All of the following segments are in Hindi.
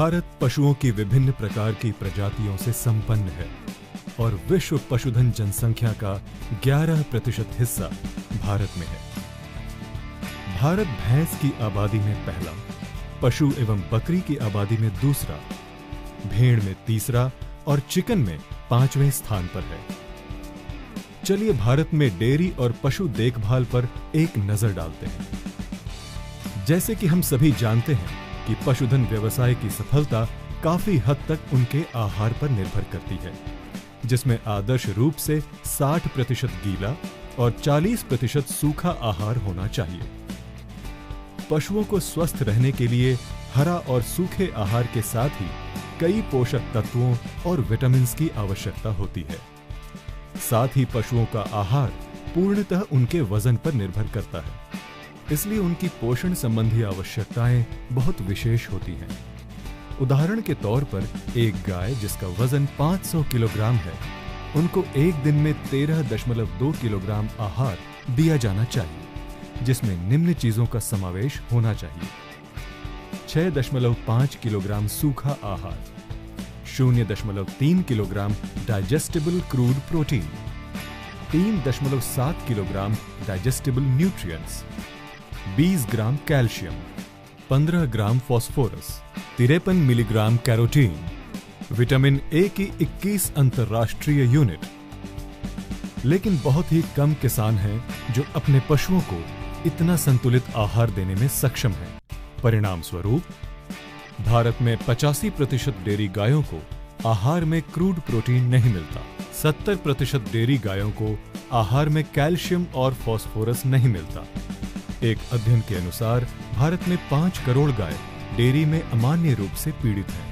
भारत पशुओं की विभिन्न प्रकार की प्रजातियों से संपन्न है और विश्व पशुधन जनसंख्या का 11% हिस्सा भारत में है। भारत भैंस की आबादी में पहला, पशु एवं बकरी की आबादी में दूसरा, भेड़ में तीसरा और चिकन में 5वें स्थान पर है। चलिए भारत में डेयरी और पशु देखभाल पर एक नजर डालते हैं। जैसे कि हम सभी जानते हैं कि पशुधन व्यवसाय की सफलता काफी हद तक उनके आहार पर निर्भर करती है, जिसमें आदर्श रूप से 60% गीला और 40% सूखा आहार होना चाहिए। पशुओं को स्वस्थ रहने के लिए हरा और सूखे आहार के साथ ही कई पोषक तत्वों और विटामिन की आवश्यकता होती है। साथ ही पशुओं का आहार पूर्णतः उनके वजन पर निर्भर करता है, इसलिए उनकी पोषण संबंधी आवश्यकताएं बहुत विशेष होती हैं। उदाहरण के तौर पर एक गाय जिसका वजन 500 किलोग्राम है, उनको एक दिन में 13.2 किलोग्राम आहार दिया जाना चाहिए, जिसमें निम्न चीजों का समावेश होना चाहिए: 6.5 किलोग्राम सूखा आहार, 0.3 kilogram digestible crude protein, 3.7 kilogram digestible nutrients, 20 gram calcium, 15 gram phosphorus, 53 milligram carotene, vitamin A की 21 अंतर्राष्ट्रीय यूनिट। लेकिन बहुत ही कम किसान हैं जो अपने पशुओं को इतना संतुलित आहार देने में सक्षम हैं। परिणाम स्वरूप भारत में 85% डेयरी गायों को आहार में क्रूड प्रोटीन नहीं मिलता, 70% डेयरी गायों को आहार में कैल्शियम और फास्फोरस नहीं मिलता। एक अध्ययन के अनुसार भारत में 5 करोड़ गाय डेयरी में अमान्य रूप से पीड़ित हैं।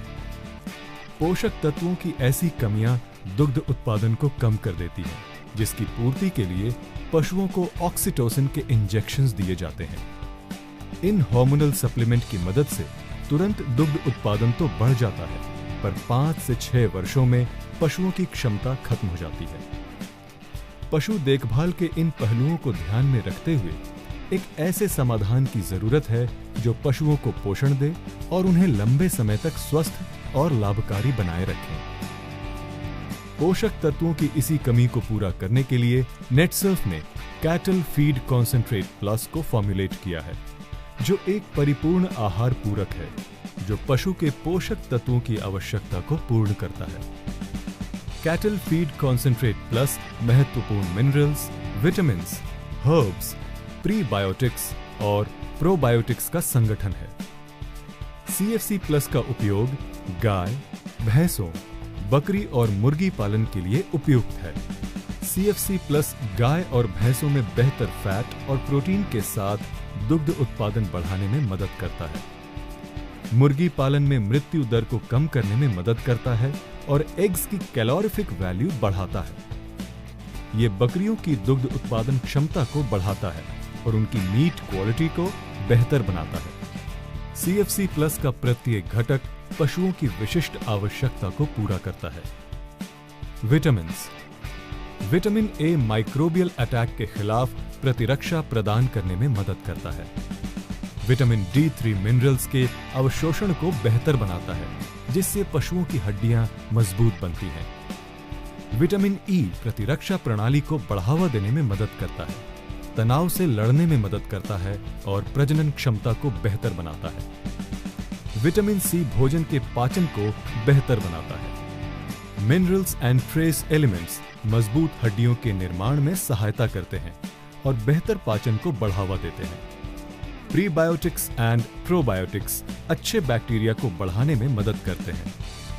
पोषक तत्वों की ऐसी कमियां दुग्ध उत्पादन को कम कर देती हैं, जिसकी पूर्ति के लिए पशुओं को ऑक्सीटोसिन के इंजेक्शंस दिए जाते हैं। इन हार्मोनल सप्लीमेंट की मदद से तुरंत दुग्ध उत्पादन तो बढ़ जाता है, पर 5 से 6 वर्षों में पशुओं की क्षमता खत्म हो जाती है। पशु देखभाल के इन पहलुओं को ध्यान में रखते हुए एक ऐसे समाधान की जरूरत है जो पशुओं को पोषण दे और उन्हें लंबे समय तक स्वस्थ और लाभकारी बनाए रखे। पोषक तत्वों की इसी कमी को पूरा करने के लिए नेटसर्फ ने कैटल फीड कॉन्सेंट्रेट प्लस को फॉर्मुलेट किया है, जो एक परिपूर्ण आहार पूरक है जो पशु के पोषक तत्वों की आवश्यकता को पूर्ण करता है। कैटल फीड कॉन्सेंट्रेट प्लस महत्वपूर्ण मिनरल्स, विटामिन्स, हर्ब्स, प्रीबायोटिक्स और प्रोबायोटिक्स का संगठन है। CFC प्लस का उपयोग गाय, भैंसों, बकरी और मुर्गी पालन के लिए उपयुक्त है। CFC प्लस गाय और भैंसों में बेहतर फैट और प्रोटीन के साथ दुग्ध उत्पादन बढ़ाने में मदद करता है। मुर्गी पालन में मृत्यु दर को कम करने में मदद करता है और एग्स की कैलोरीफिक वैल्यू बढ़ाता है। ये बकरियों की दुग्ध उत्पादन क्षमता को बढ़ाता है और उनकी मीट क्वालिटी को बेहतर बनाता है। CFC प्लस का प्रत्येक घटक पशुओं की विशिष्ट आवश्यकता को पूरा करता है। Vitamins. Vitamin A microbial attack के खिलाफ प्रतिरक्षा प्रदान करने में मदद करता है। विटामिन D3 मिनरल्स के अवशोषण को बेहतर बनाता है, जिससे पशुओं की हड्डियां मजबूत बनती हैं। विटामिन E प्रतिरक्षा प्रणाली को बढ़ावा देने में मदद करता है, तनाव से लड़ने में मदद करता है और प्रजनन क्षमता को बेहतर बनाता है। विटामिन C भोजन के पाचन को बेहतर बनाता है। मिनरल्स एंड ट्रेस एलिमेंट्स मजबूत हड्डियों के निर्माण में सहायता करते हैं और बेहतर पाचन को बढ़ावा देते हैं। प्रीबायोटिक्स एंड प्रोबायोटिक्स अच्छे बैक्टीरिया को बढ़ाने में मदद करते हैं,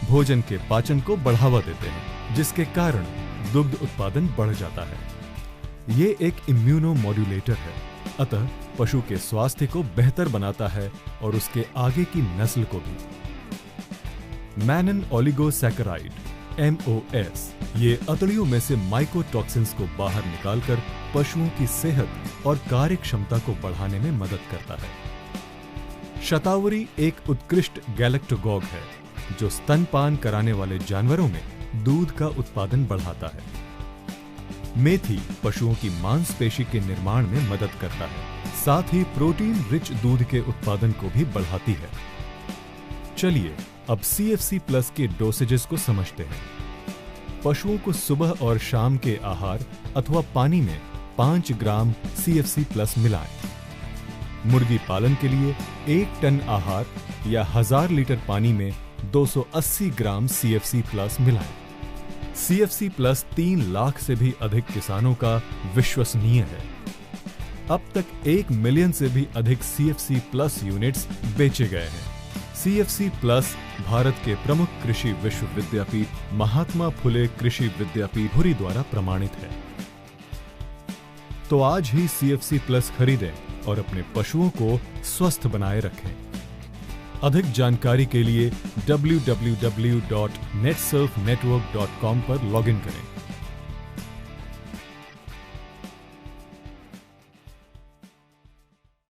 भोजन के पाचन को बढ़ावा देते हैं, जिसके कारण दुग्ध उत्पादन बढ़ जाता है। ये एक इम्यूनो मॉड्यूलेटर है, अतः पशु के स्वास्थ्य को बेहतर बनाता है और उसके आगे की नस्ल को भी। मैनन ओलिगोसैकेराइड MOS ये अतड़ियों में से माइकोटॉक्सिन्स को बाहर निकालकर पशुओं की सेहत और कार्य क्षमता को बढ़ाने में मदद करता है। शतावरी एक उत्कृष्ट गैलेक्टोगॉग है जो स्तनपान कराने वाले जानवरों में दूध का उत्पादन बढ़ाता है। मेथी पशुओं की मांसपेशी के निर्माण में मदद करता है, साथ ही प्रोटीन रिच दूध के उत्पादन को भी बढ़ाती है। चलिए अब CFC प्लस के डोसेजेस को समझते हैं। पशुओं को सुबह और शाम के आहार अथवा पानी में 5 ग्राम CFC प्लस मिलाएं। मुर्गी पालन के लिए 1 टन आहार या 1000 लीटर पानी में 280 ग्राम CFC प्लस मिलाएं। CFC प्लस 3 लाख से भी अधिक किसानों का विश्वसनीय है। अब तक 1 मिलियन से भी अधिक CFC प्लस यूनिट्स बेचे गए हैं। CFC प्लस भारत के प्रमुख कृषि विश्वविद्यापीठ महात्मा फुले कृषि विद्यापीठ पुरी द्वारा प्रमाणित है। तो आज ही CFC प्लस खरीदें और अपने पशुओं को स्वस्थ बनाए रखें। अधिक जानकारी के लिए www.netsurfnetwork.com पर लॉगिन करें।